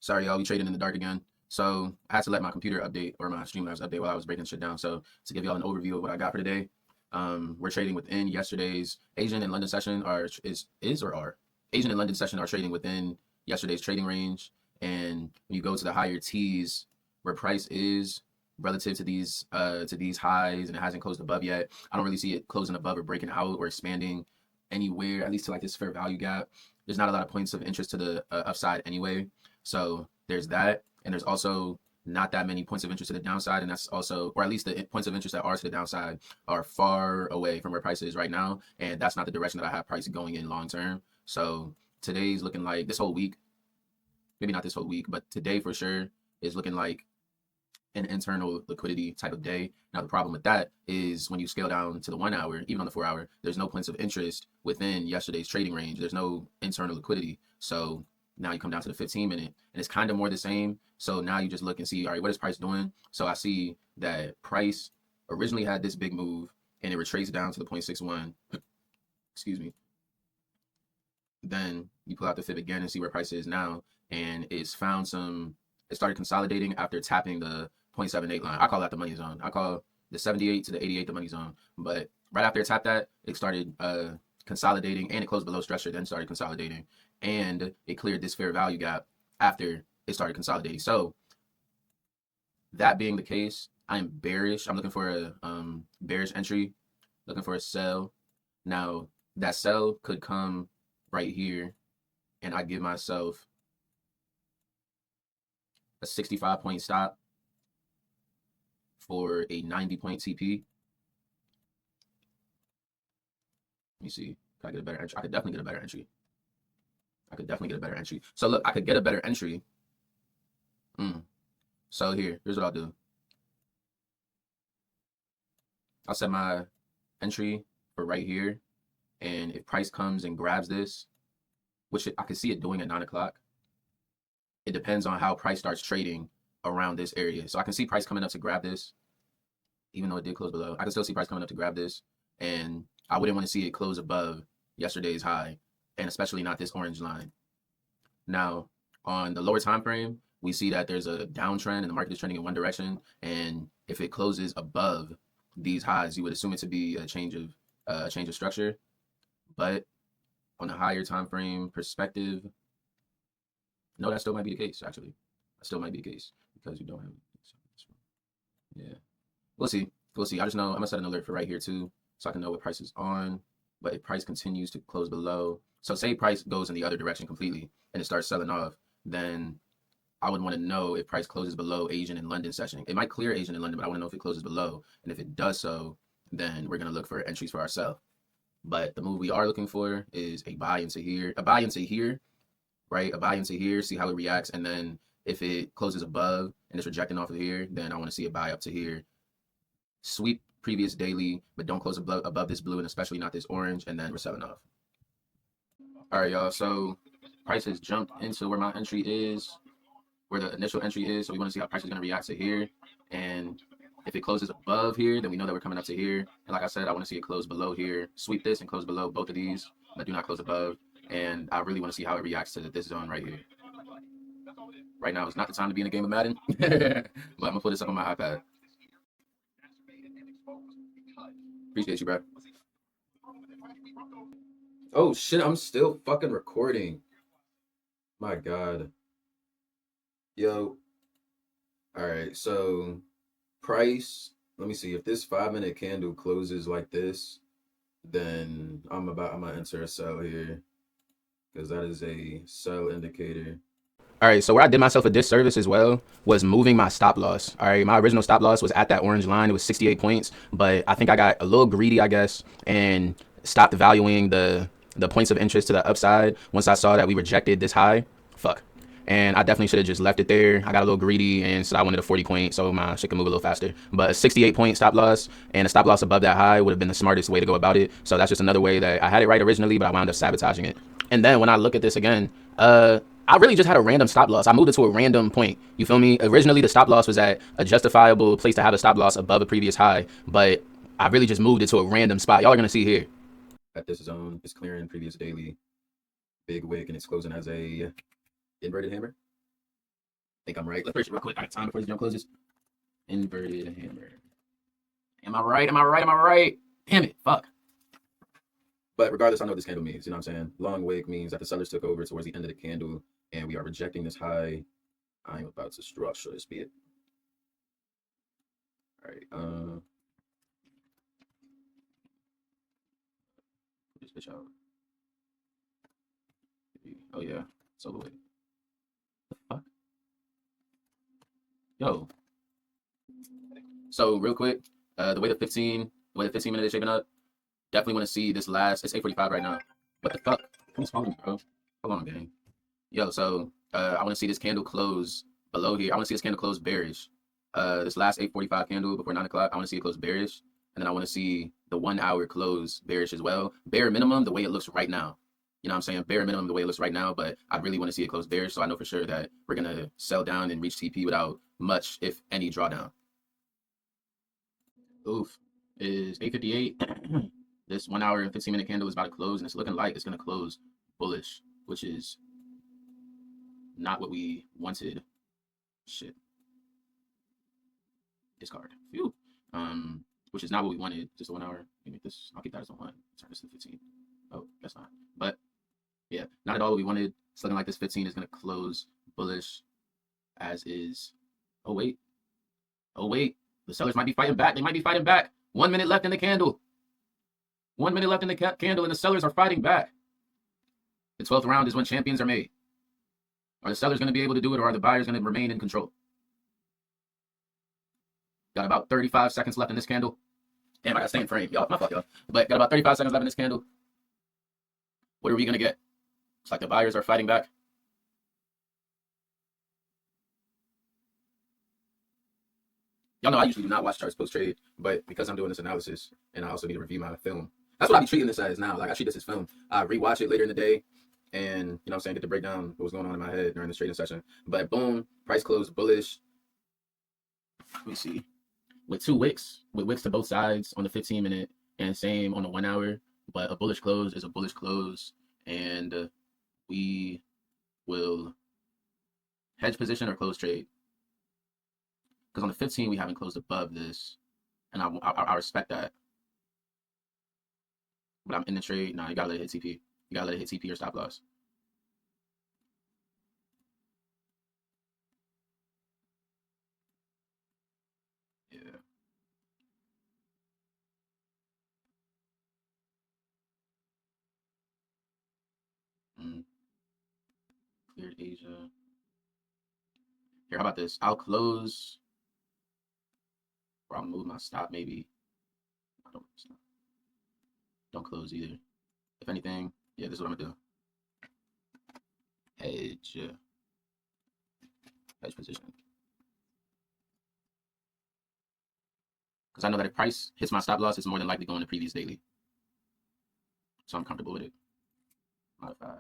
Sorry, y'all, we trading in the dark again. So I had to let my computer update or my Streamlabs update while I was breaking shit down. So to give y'all an overview of what I got for today, we're trading within yesterday's Asian and London session. Asian and London session are trading within yesterday's trading range. And when you go to the higher T's, where price is relative to these highs, and it hasn't closed above yet. I don't really see it closing above or breaking out or expanding anywhere, at least to like this fair value gap. There's not a lot of points of interest to the upside anyway. So there's that. And there's also not that many points of interest to the downside. And that's also, or at least the points of interest that are to the downside are far away from where price is right now. And that's not the direction that I have price going in long term. So today's looking like this whole week, maybe not this whole week, but today for sure is looking like an internal liquidity type of day. Now, the problem with that is when you scale down to the 1 hour, even on the 4 hour, there's no points of interest within yesterday's trading range. There's no internal liquidity. So now you come down to the 15-minute and it's kind of more the same. So now you just look and see, all right, what is price doing? So I see that price originally had this big move and it retraced down to the 0.61. Excuse me. Then you pull out the fib again and see where price is now. And it started consolidating after tapping the 0.78 line. I call that the money zone. I call the 78 to the 88 the money zone. But right after it tapped that, it started consolidating, and it closed below structure, then started consolidating. And it cleared this fair value gap after it started consolidating. So that being the case, I am bearish. I'm looking for a bearish entry, looking for a sell. Now, that sell could come right here, and I give myself a 65-point stop for a 90-point TP. Let me see. Can I get a better entry? I could definitely get a better entry. So look, I could get a better entry. So here's what I'll do. I'll set my entry for right here. And if price comes and grabs this, which I could see it doing at 9 o'clock, it depends on how price starts trading around this area. So I can see price coming up to grab this, even though it did close below. I can still see price coming up to grab this, and I wouldn't want to see it close above yesterday's high, and especially not this orange line. Now, on the lower time frame, we see that there's a downtrend and the market is trending in one direction, and if it closes above these highs, you would assume it to be a change of structure. But on a higher time frame perspective, no, that still might be the case, actually. That still might be the case because you don't have it. Yeah. We'll see. I just know I'm going to set an alert for right here, too, so I can know what price is on. But if price continues to close below, so say price goes in the other direction completely and it starts selling off, then I would want to know if price closes below Asian and London session. It might clear Asian and London, but I want to know if it closes below. And if it does so, then we're going to look for entries for ourselves. But the move we are looking for is a buy into here, right? A buy into here, see how it reacts. And then if it closes above and it's rejecting off of here, then I want to see a buy up to here. Sweep previous daily, but don't close above this blue, and especially not this orange, and then we're selling off. All right, y'all. So price has jumped into where my entry is, where the initial entry is. So we want to see how price is going to react to here. And if it closes above here, then we know that we're coming up to here. And like I said, I want to see it close below here. Sweep this and close below both of these, but do not close above. And I really want to see how it reacts to this zone right here. Right now is not the time to be in a game of Madden, but I'm going to put this up on my iPad. Appreciate you, bro. Oh, shit, I'm still fucking recording. My God. Yo. All right, so price, let me see. If this 5-minute candle closes like this, then I'm gonna enter a sell here because that is a sell indicator. All right, so where I did myself a disservice as well was moving my stop loss. All right, my original stop loss was at that orange line. It was 68 points, but I think I got a little greedy, I guess, and stopped valuing the points of interest to the upside once I saw that we rejected this high. Fuck. And I definitely should have just left it there. I got a little greedy and said I wanted a 40 point, so my shit can move a little faster. But a 68 point stop loss and a stop loss above that high would have been the smartest way to go about it. So that's just another way that I had it right originally, but I wound up sabotaging it. And then when I look at this again, I really just had a random stop loss. I moved it to a random point. You feel me? Originally, the stop loss was at a justifiable place to have a stop loss above a previous high, but I really just moved it to a random spot. Y'all are going to see here. At this zone, it's clearing previous daily big wick, and it's closing as a inverted hammer. think I'm right. Let's finish it real quick. I got time before this jump closes. Inverted hammer. Am I right? Am I right? Am I right? Damn it. Fuck. But regardless, I know what this candle means. You know what I'm saying? Long wick means that the sellers took over towards the end of the candle, and we are rejecting this high. I'm about to structure this bit. All right. Put this bitch out. Oh yeah. So the way. The fuck? Yo. So real quick, the way the 15 minute is shaping up, definitely want to see this last. It's 8:45 right now. What the fuck? Who's calling me, bro? Hold on, gang. Yo, so I want to see this candle close below here. I want to see this candle close bearish. This last 8:45 candle before 9 o'clock, I want to see it close bearish, and then I want to see the 1 hour close bearish as well. Bare minimum, the way it looks right now. You know what I'm saying? Bare minimum, the way it looks right now, but I really want to see it close bearish, so I know for sure that we're gonna sell down and reach TP without much, if any, drawdown. Oof, is 8:58. This 1 hour and 15 minute candle is about to close, and it's looking like it's gonna close bullish, which is not what we wanted. Shit. Discard. Phew. Which is not what we wanted. Just a 1 hour. Let me make this. I'll keep that as a 1. Turn this to 15. Oh, that's not. But yeah, not at all what we wanted. It's looking like this 15 is gonna close bullish, as is. Oh wait. Oh wait. The sellers might be fighting back. They might be fighting back. 1 minute left in the candle. 1 minute left in the candle, and the sellers are fighting back. The 12th round is when champions are made. Are the sellers going to be able to do it, or are the buyers going to remain in control? Got about 35 seconds left in this candle. Damn, I got to stay in frame, y'all. My fault, y'all. But got about 35 seconds left in this candle. What are we going to get? It's like the buyers are fighting back. Y'all know I usually do not watch charts post-trade, but because I'm doing this analysis, and I also need to review my film, that's what I be treating this as now. Like, I treat this as film. I rewatch it later in the day, and, you know what I'm saying, get to break down what was going on in my head during this trading session. But boom, price closed bullish. Let me see. With 2 wicks, with wicks to both sides on the 15 minute, and same on the 1 hour. But a bullish close is a bullish close, and we will hedge position or close trade. Because on the 15, we haven't closed above this, and I respect that. But I'm in the trade. Nah, you gotta let it hit TP. You gotta let it hit TP or stop loss. Yeah. Cleared Asia. Here, how about this? I'll close, or I'll move my stop maybe. I don't close either. If anything, yeah, this is what I'm gonna do. Hedge. Hedge position. Because I know that if price hits my stop loss, it's more than likely going to previous daily. So I'm comfortable with it. Modify.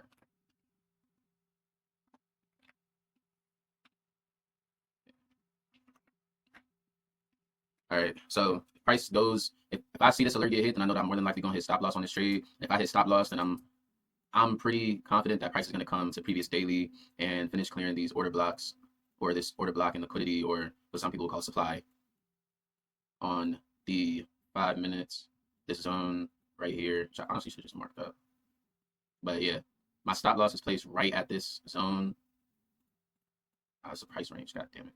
All right, so if price goes, if I see this alert get hit, then I know that I'm more than likely going to hit stop loss on this trade. If I hit stop loss, then I'm pretty confident that price is going to come to previous daily and finish clearing these order blocks, or this order block in liquidity, or what some people call supply, on the 5 minutes. This zone right here, which I honestly should just marked up. But yeah, my stop loss is placed right at this zone. It's a price range, god damn it.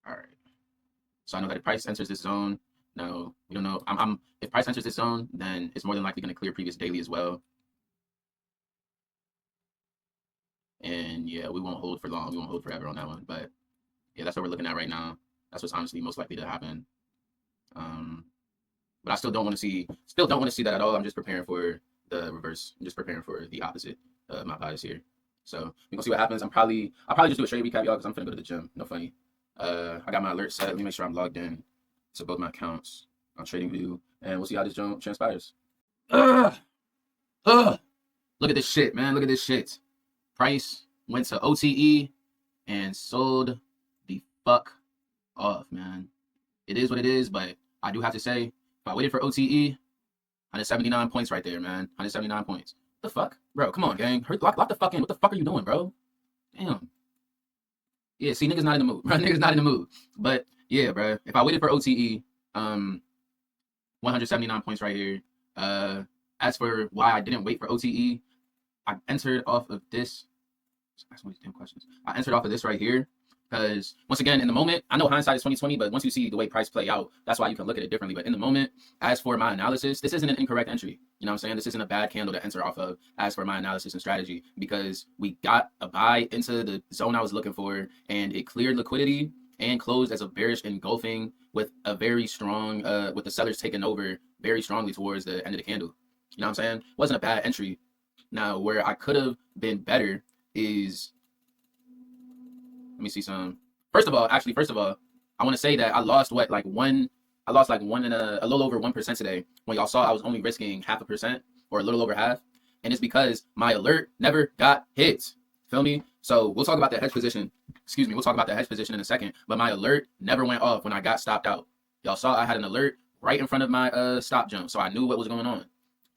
All right. So I know that if price enters this zone, no, we don't know. If price enters this zone, then it's more than likely going to clear previous daily as well. And yeah, we won't hold for long. We won't hold forever on that one. But yeah, that's what we're looking at right now. That's what's honestly most likely to happen. But I still don't want to see that at all. I'm just preparing for the reverse. I'm just preparing for the opposite of my bias here. So we're gonna see what happens. I'll probably just do a trade recap, y'all, because I'm finna go to the gym. No funny. I got my alert set. Let me make sure I'm logged in to both my accounts on TradingView, and we'll see how this jump transpires. Look at this shit, man. Look at this shit. Price went to OTE and sold the fuck off, man. It is what it is, but I do have to say, if I waited for OTE, 179 points right there, man. 179 points. The fuck? Bro, come on, gang. Lock the fuck in. What the fuck are you doing, bro? Damn. Yeah, see, niggas not in the mood. Bro, niggas not in the mood. But yeah, bro. If I waited for OTE, 179 points right here. As for why I didn't wait for OTE, I entered off of this. Ask one of these damn questions. I entered off of this right here because once again, in the moment, I know hindsight is 2020, but once you see the way price play out, that's why you can look at it differently. But in the moment, as for my analysis, this isn't an incorrect entry. You know what I'm saying? This isn't a bad candle to enter off of as for my analysis and strategy, because we got a buy into the zone I was looking for, and it cleared liquidity and closed as a bearish engulfing with a very strong, with the sellers taking over very strongly towards the end of the candle. You know what I'm saying? Wasn't a bad entry. Now, where I could have been better is, let me see some. First of all, I want to say that I lost what, like one, I lost like one and a little over 1% today. When y'all saw I was only risking 0.5% or a little over half, and it's because my alert never got hit. Feel me? So we'll talk about the hedge position. Excuse me. We'll talk about the hedge position in a second. But my alert never went off when I got stopped out. Y'all saw I had an alert right in front of my stop jump, so I knew what was going on.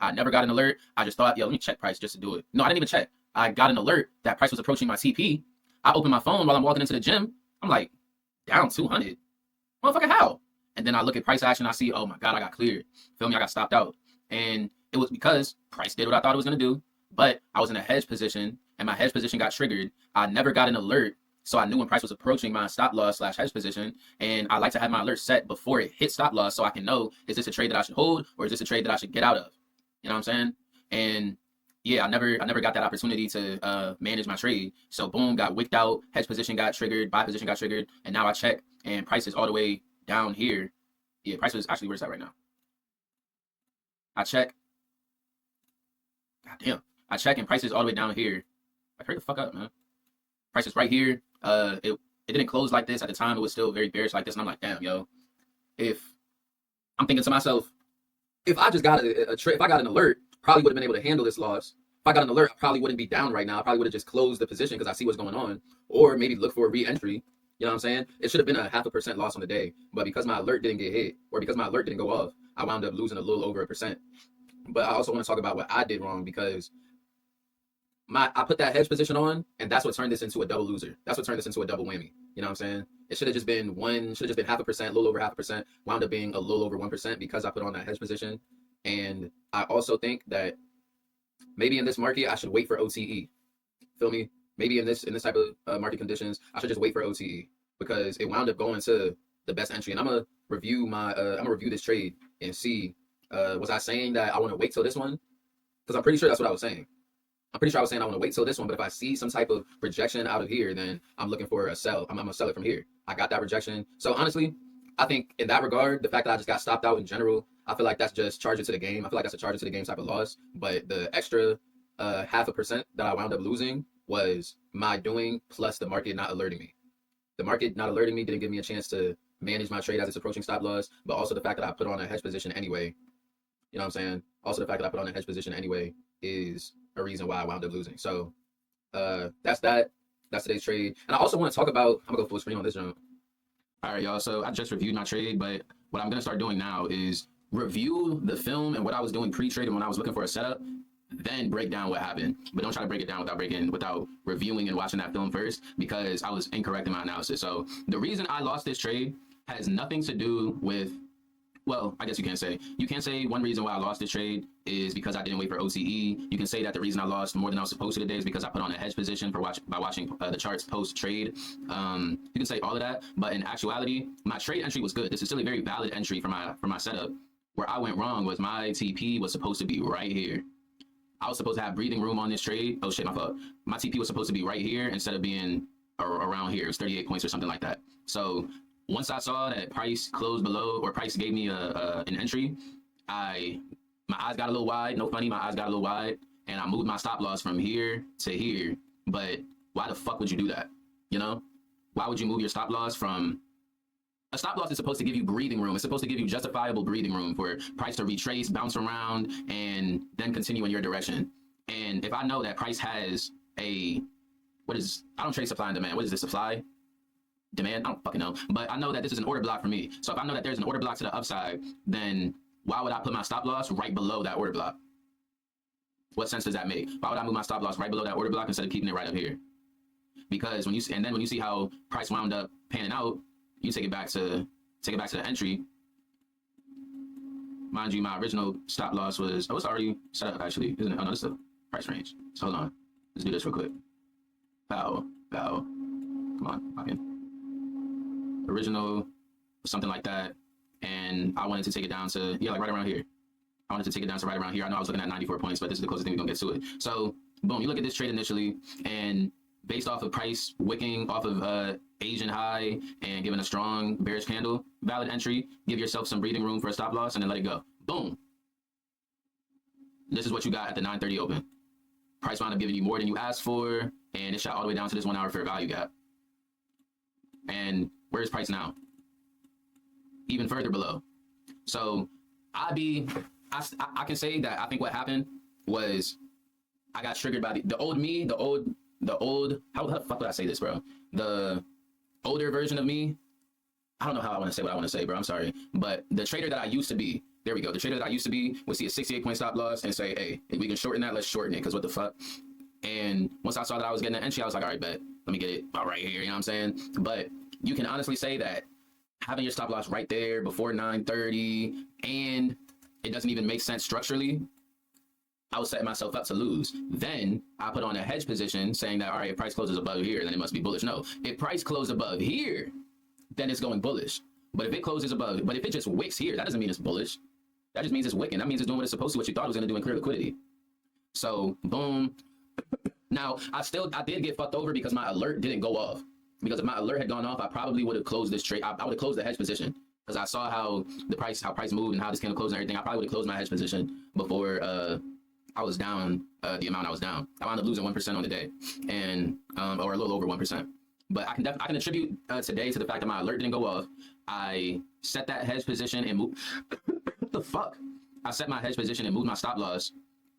I never got an alert. I just thought, yo, let me check price just to do it. No, I didn't even check. I got an alert that price was approaching my TP. I opened my phone while I'm walking into the gym. I'm like, down 200. Motherfucker, how? And then I look at price action. I see, oh my God, I got cleared. Feel me? I got stopped out. And it was because price did what I thought it was going to do. But I was in a hedge position, and my hedge position got triggered. I never got an alert. So I knew when price was approaching my stop loss / hedge position. And I like to have my alert set before it hits stop loss so I can know, is this a trade that I should hold, or is this a trade that I should get out of? You know what I'm saying? And yeah, I never got that opportunity to manage my trade. So boom, got wicked out, hedge position got triggered, buy position got triggered, and now I check, and price is all the way down here. Yeah, price is actually, where's that right now? I check. God damn. I check, and price is all the way down here. Like, hurry the fuck up, man. Price is right here. It didn't close like this at the time. It was still very bearish like this, and I'm like, damn, yo. If I'm thinking to myself, if I just got a trade, if I got an alert, probably would have been able to handle this loss. If I got an alert, I probably wouldn't be down right now. I probably would have just closed the position because I see what's going on, or maybe look for a re-entry. You know what I'm saying? It should have been a 0.5% loss on the day, but because my alert didn't get hit, or because my alert didn't go off, I wound up losing a little over 1%. But I also want to talk about what I did wrong, because I put that hedge position on, and that's what turned this into a double loser. That's what turned this into a double whammy. You know what I'm saying? It should have just been 0.5%, a little over 0.5%, wound up being a little over 1% because I put on that hedge position. And I also think that maybe in this market, I should wait for OTE. Feel me? Maybe in this type of market conditions, I should just wait for OTE, because it wound up going to the best entry. And I'm gonna review this trade and see, was I saying that I want to wait till this one? Because I'm pretty sure that's what I was saying. I'm pretty sure I was saying I want to wait till this one, but if I see some type of rejection out of here, then I'm looking for a sell. I'm gonna sell it from here. I got that rejection. So honestly, I think in that regard, the fact that I just got stopped out in general, I feel like that's just charge it to the game. I feel like that's a charge it to the game type of loss. But the extra 0.5% that I wound up losing was my doing plus the market not alerting me. The market not alerting me didn't give me a chance to manage my trade as it's approaching stop loss, but also the fact that I put on a hedge position anyway. You know what I'm saying? Also the fact that I put on a hedge position anyway is a reason why I wound up losing. So that's that. That's today's trade. And I also want to talk about, I'm gonna go full screen on this jump. All right, y'all. So I just reviewed my trade, but what I'm gonna start doing now is review the film and what I was doing pre-trade and when I was looking for a setup, then break down what happened. But don't try to break it down without reviewing and watching that film first, because I was incorrect in my analysis. So the reason I lost this trade has nothing to do with, well, I guess you can't say one reason why I lost this trade is because I didn't wait for OTE. You can say that the reason I lost more than I was supposed to today is because I put on a hedge position by watching the charts post trade. You can say all of that, but in actuality, my trade entry was good. This is still a very valid entry for my setup. Where I went wrong was my TP was supposed to be right here. I was supposed to have breathing room on this trade. Oh shit, my fault. My TP was supposed to be right here instead of being around here. It was 38 points or something like that. So once I saw that price closed below, or price gave me an entry, my eyes got a little wide. No funny, my eyes got a little wide, and I moved my stop loss from here to here. But why the fuck would you do that? You know, why would you move your stop loss from? A stop loss is supposed to give you breathing room. It's supposed to give you justifiable breathing room for price to retrace, bounce around, and then continue in your direction. And if I know that price has I don't trade supply and demand. What is this, supply? Demand? I don't fucking know. But I know that this is an order block for me. So if I know that there's an order block to the upside, then why would I put my stop loss right below that order block? What sense does that make? Why would I move my stop loss right below that order block instead of keeping it right up here? Because when you see how price wound up panning out, you take it back to the entry. Mind you, my original stop loss was, oh, it's already set up actually, isn't it? Oh no, this is the price range. So hold on, let's do this real quick. Bow, come on, lock in. Original, something like that, and I wanted to take it down to, yeah, like right around here. I wanted to take it down to right around here. I know I was looking at 94 points, but this is the closest thing we're gonna get to it. So boom, you look at this trade initially, and based off of price wicking off of Asian high and giving a strong bearish candle, valid entry, give yourself some breathing room for a stop loss and then let it go. Boom. This is what you got at the 9:30 open. Price wound up giving you more than you asked for, and it shot all the way down to this 1 hour fair value gap. And where's price now? Even further below. So I can say that I think what happened was I got triggered by the old me, the old, how the fuck would I say this, bro? The older version of me. I don't know how I want to say what I want to say, bro. I'm sorry. But the trader that I used to be, there we go. The trader that I used to be would see a 68-point stop loss and say, hey, if we can shorten that, let's shorten it, because what the fuck? And once I saw that I was getting an entry, I was like, all right, bet. Let me get it all right here, you know what I'm saying? But you can honestly say that having your stop loss right there before 9:30, and it doesn't even make sense structurally, I was setting myself up to lose. Then I put on a hedge position saying that, all right, if price closes above here, then it must be bullish. No, if price closed above here, then it's going bullish. But if it closes above, but if it just wicks here, that doesn't mean it's bullish. That just means it's wicking. That means it's doing what it's supposed to, what you thought it was going to do and clear liquidity. So boom. Now, I did get fucked over because my alert didn't go off. Because if my alert had gone off, I probably would have closed this trade. I would have closed the hedge position because I saw how price moved and how this candle closed and everything. I probably would have closed my hedge position before I was down the amount I was down. I wound up losing 1% on the day, and or a little over 1%. But I can attribute today to the fact that my alert didn't go off. I set that hedge position and moved. What the fuck? I set my hedge position and moved my stop loss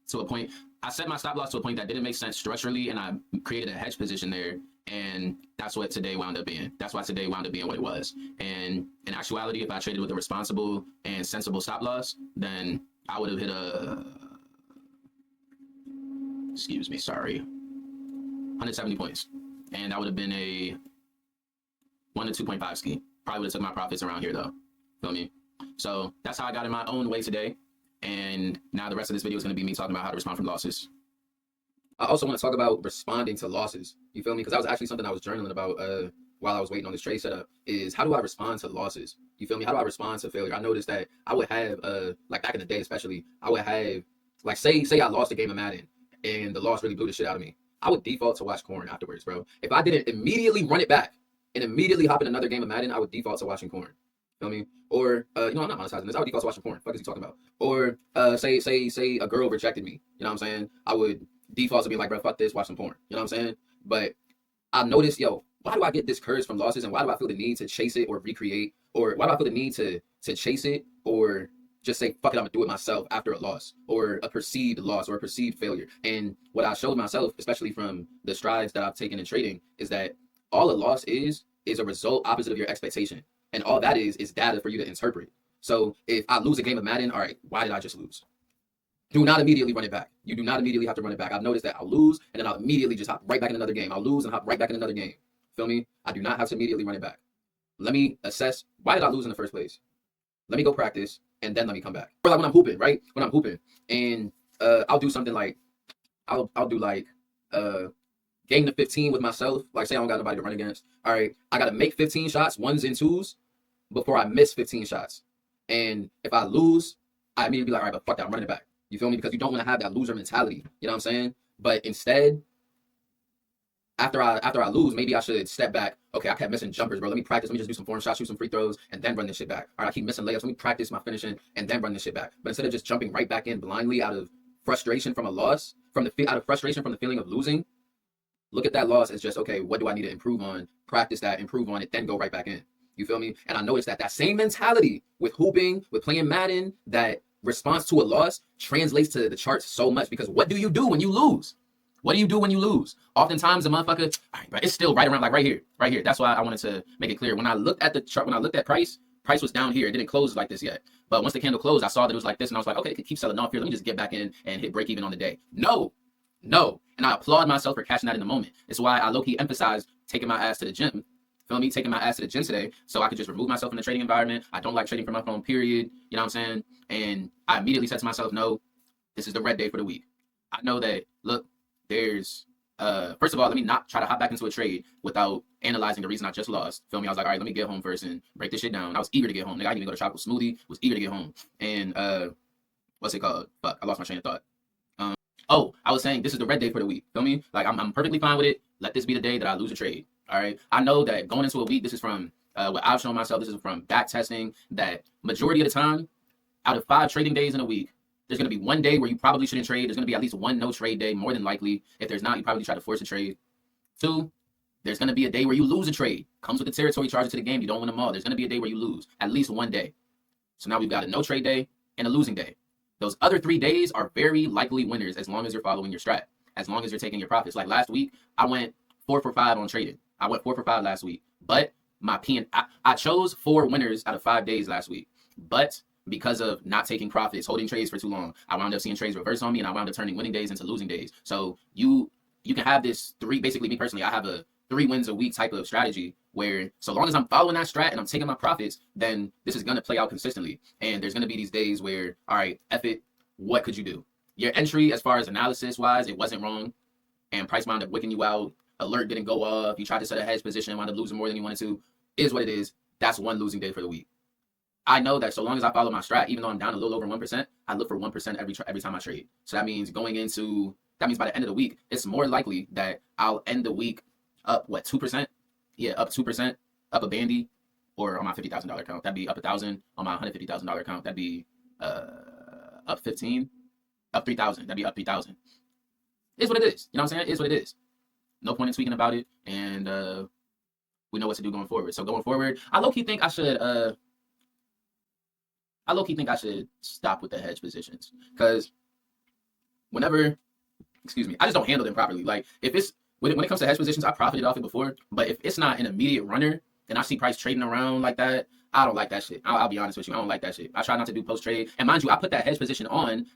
to a point. I set my stop loss to a point that didn't make sense structurally, and I created a hedge position there. And that's what today wound up being. That's why today wound up being what it was. And in actuality, if I traded with a responsible and sensible stop loss, then I would have hit excuse me, sorry, 170 points. And that would have been a 1 to 2.5 ski. Probably would have took my profits around here though. Feel me? So that's how I got in my own way today. And now the rest of this video is going to be me talking about how to respond from losses. I also want to talk about responding to losses. You feel me? Because that was actually something I was journaling about while I was waiting on this trade setup, is how do I respond to losses? You feel me? How do I respond to failure? I noticed that I would have, like back in the day especially, I would have, like say I lost a game of Madden and the loss really blew the shit out of me. I would default to watch corn afterwards, bro. If I didn't immediately run it back and immediately hop in another game of Madden, I would default to watching corn. Feel me? Or, I'm not monetizing this. I would default to watching porn. What the fuck is he talking about? Or, say a girl rejected me. You know what I'm saying? I would default to be like, bro, fuck this, watch some porn. You know what I'm saying? But I noticed, why do I get discouraged from losses, and why do I feel the need to chase it or recreate? Or why do I feel the need to chase it or just say, fuck it, I'm gonna do it myself after a loss or a perceived loss or a perceived failure? And what I showed myself, especially from the strides that I've taken in trading, is that all a loss is a result opposite of your expectation. And all that is data for you to interpret. So if I lose a game of Madden, all right, why did I just lose? Do not immediately run it back. You do not immediately have to run it back. I've noticed that I'll lose and then I'll immediately just hop right back in another game. I'll lose and hop right back in another game. Feel me? I do not have to immediately run it back. Let me assess, why did I lose in the first place? Let me go practice and then let me come back. Or like when I'm hooping, right? When I'm hooping and I'll do something like, I'll do like game to 15 with myself. Like say I don't got nobody to run against. All right, I got to make 15 shots, 1s and 2s, before I miss 15 shots. And if I lose, I immediately be like, all right, but fuck that, I'm running it back. You feel me? Because you don't want to have that loser mentality. You know what I'm saying? But instead, after I lose, maybe I should step back. Okay, I kept missing jumpers, bro. Let me practice. Let me just do some form shots, shoot some free throws, and then run this shit back. All right, I keep missing layups. Let me practice my finishing and then run this shit back. But instead of just jumping right back in blindly out of frustration from a loss, out of frustration from the feeling of losing, look at that loss as just, okay, what do I need to improve on? Practice that, improve on it, then go right back in. You feel me? And I noticed that same mentality with hooping, with playing Madden, that response to a loss translates to the charts so much. Because what do you do when you lose? What do you do when you lose? Oftentimes the motherfucker, all right, but it's still right around, like right here. That's why I wanted to make it clear. When I looked at the chart, when I looked at price price was down here. It didn't close like this yet. But once the candle closed, I saw that it was like this, and I was like, okay, it could keep selling off here. Let me just get back in and hit break even on the day. No. And I applaud myself for catching that in the moment. It's why I low-key emphasized taking my ass to the gym. Feel me? Taking my ass to the gym today so I could just remove myself from the trading environment. I don't like trading from my phone, period. You know what I'm saying? And I immediately said to myself, no, this is the red day for the week. I know that, look, there's, first of all, let me not try to hop back into a trade without analyzing the reason I just lost. Feel me? I was like, all right, let me get home first and break this shit down. I was eager to get home. Nigga, I didn't even go to Tropical Smoothie. Was eager to get home. And, what's it called? Fuck, I lost my train of thought. Oh, I was saying this is the red day for the week. Feel me? Like, I'm perfectly fine with it. Let this be the day that I lose a trade. All right. I know that going into a week, this is from what I've shown myself. This is from back testing that majority of the time, out of 5 trading days in a week, there's going to be one day where you probably shouldn't trade. There's going to be at least one no trade day, more than likely. If there's not, you probably try to force a trade. 2, there's going to be a day where you lose a trade. Comes with the territory charges to the game. You don't win them all. There's going to be a day where you lose at least one day. So now we've got a no trade day and a losing day. Those other 3 days are very likely winners as long as you're following your strat, as long as you're taking your profits. Like last week, I went 4 for 5 on trading. I went 4 for 5 last week, but my I chose 4 winners out of 5 days last week. But because of not taking profits, holding trades for too long, I wound up seeing trades reverse on me, and I wound up turning winning days into losing days. So you can have this 3, basically me personally, I have a 3 wins a week type of strategy where so long as I'm following that strat and I'm taking my profits, then this is going to play out consistently. And there's going to be these days where, all right, F it, what could you do? Your entry, as far as analysis wise, it wasn't wrong, and price wound up wicking you out. Alert didn't go off. You tried to set a hedge position, wound up losing more than you wanted to. Is what it is. That's one losing day for the week. I know that so long as I follow my strat, even though I'm down a little over 1%, I look for 1% every time I trade. So that means by the end of the week, it's more likely that I'll end the week up 2%? Yeah, up 2%, up a bandy, or on my $50,000 account, that'd be up 1,000. On my $150,000 account, that'd be up 15, up 3,000. That'd be up 3,000. Is what it is. You know what I'm saying? Is what it is. No point in tweaking about it, and we know what to do going forward. So going forward, I low-key think I should stop with the hedge positions, because whenever, I just don't handle them properly. Like if it's when it comes to hedge positions, I profited off it before, but if it's not an immediate runner and I see price trading around like that, I don't like that shit. I'll be honest with you, I don't like that shit. I try not to do post trade, and mind you, I put that hedge position on.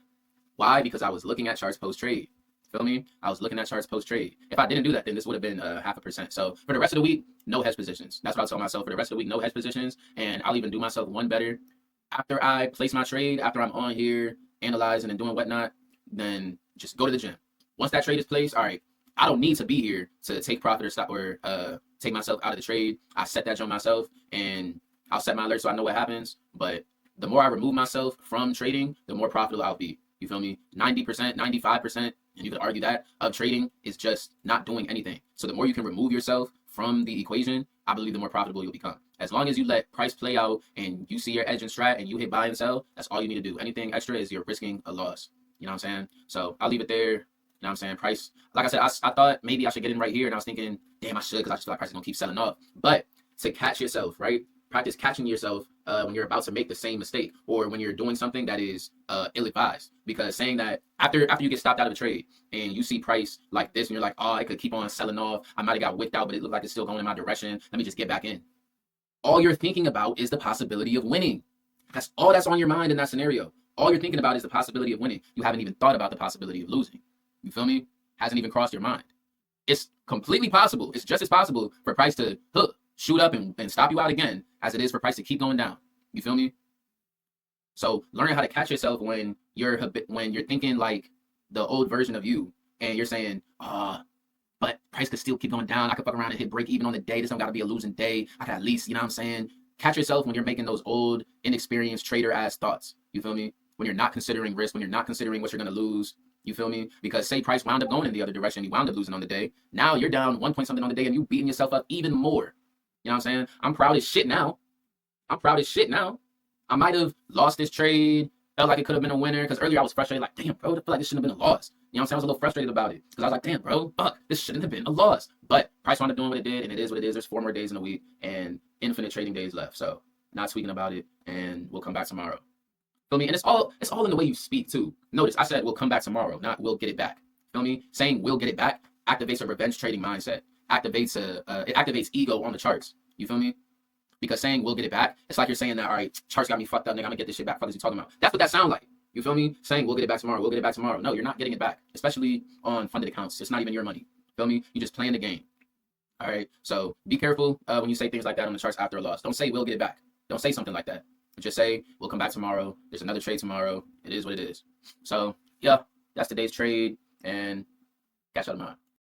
Why? Because I was looking at charts post trade. Feel me? I was looking at charts post trade. If I didn't do that, then this would have been 0.5%. So for the rest of the week, no hedge positions. That's what I tell myself. For the rest of the week, no hedge positions. And I'll even do myself one better. After I place my trade, after I'm on here analyzing and doing whatnot, then just go to the gym. Once that trade is placed, all right, I don't need to be here to take profit or stop or take myself out of the trade. I set that jump myself, and I'll set my alert so I know what happens. But the more I remove myself from trading, the more profitable I'll be. You feel me? 90%, 95%, and you could argue that, of trading is just not doing anything. So the more you can remove yourself from the equation, I believe the more profitable you'll become. As long as you let price play out and you see your edge and strat and you hit buy and sell, that's all you need to do. Anything extra is you're risking a loss. You know what I'm saying? So I'll leave it there. You know what I'm saying? Price, like I said, I thought maybe I should get in right here, and I was thinking, damn, I should, because I just feel like price is going to keep selling off. But to catch yourself, right? Practice catching yourself when you're about to make the same mistake, or when you're doing something that is ill-advised. Because saying that after you get stopped out of a trade and you see price like this and you're like, oh, it could keep on selling off, I might have got wicked out, but it looked like it's still going in my direction, let me just get back in. All you're thinking about is the possibility of winning. That's all that's on your mind in that scenario. All you're thinking about is the possibility of winning. You haven't even thought about the possibility of losing. You feel me? Hasn't even crossed your mind. It's completely possible. It's just as possible for price to shoot up and stop you out again as it is for price to keep going down. You feel me? So learning how to catch yourself when you're thinking like the old version of you, and you're saying, but price could still keep going down. I could fuck around and hit break even on the day. This don't got to be a losing day. I could at least, you know what I'm saying? Catch yourself when you're making those old, inexperienced trader-ass thoughts. You feel me? When you're not considering risk, when you're not considering what you're going to lose. You feel me? Because say price wound up going in the other direction, you wound up losing on the day. Now you're down 1 point something on the day, and you beating yourself up even more. You know what I'm saying? I'm proud as shit now. I might have lost this trade, felt like it could have been a winner, because earlier I was frustrated, like, damn, bro, I feel like this shouldn't have been a loss. You know what I'm saying? I was a little frustrated about it, because I was like, damn, bro, fuck, this shouldn't have been a loss. But price wound up doing what it did, and it is what it is. There's 4 more days in the week, and infinite trading days left. So not tweaking about it, and we'll come back tomorrow. Feel me? And it's all in the way you speak too. Notice I said we'll come back tomorrow, not we'll get it back. Feel me? Saying we'll get it back activates a revenge trading mindset. It activates ego on the charts. You feel me? Because saying we'll get it back, it's like you're saying that, all right, charts got me fucked up, nigga, I'm gonna get this shit back. Fuck is you talking about? That's what that sound like. You feel me? Saying we'll get it back tomorrow, we'll get it back tomorrow. No, you're not getting it back, especially on funded accounts. It's not even your money. Feel me? You just playing the game. All right. So be careful when you say things like that on the charts after a loss. Don't say we'll get it back. Don't say something like that. Just say we'll come back tomorrow. There's another trade tomorrow. It is what it is. So yeah, that's today's trade, and catch y'all tomorrow.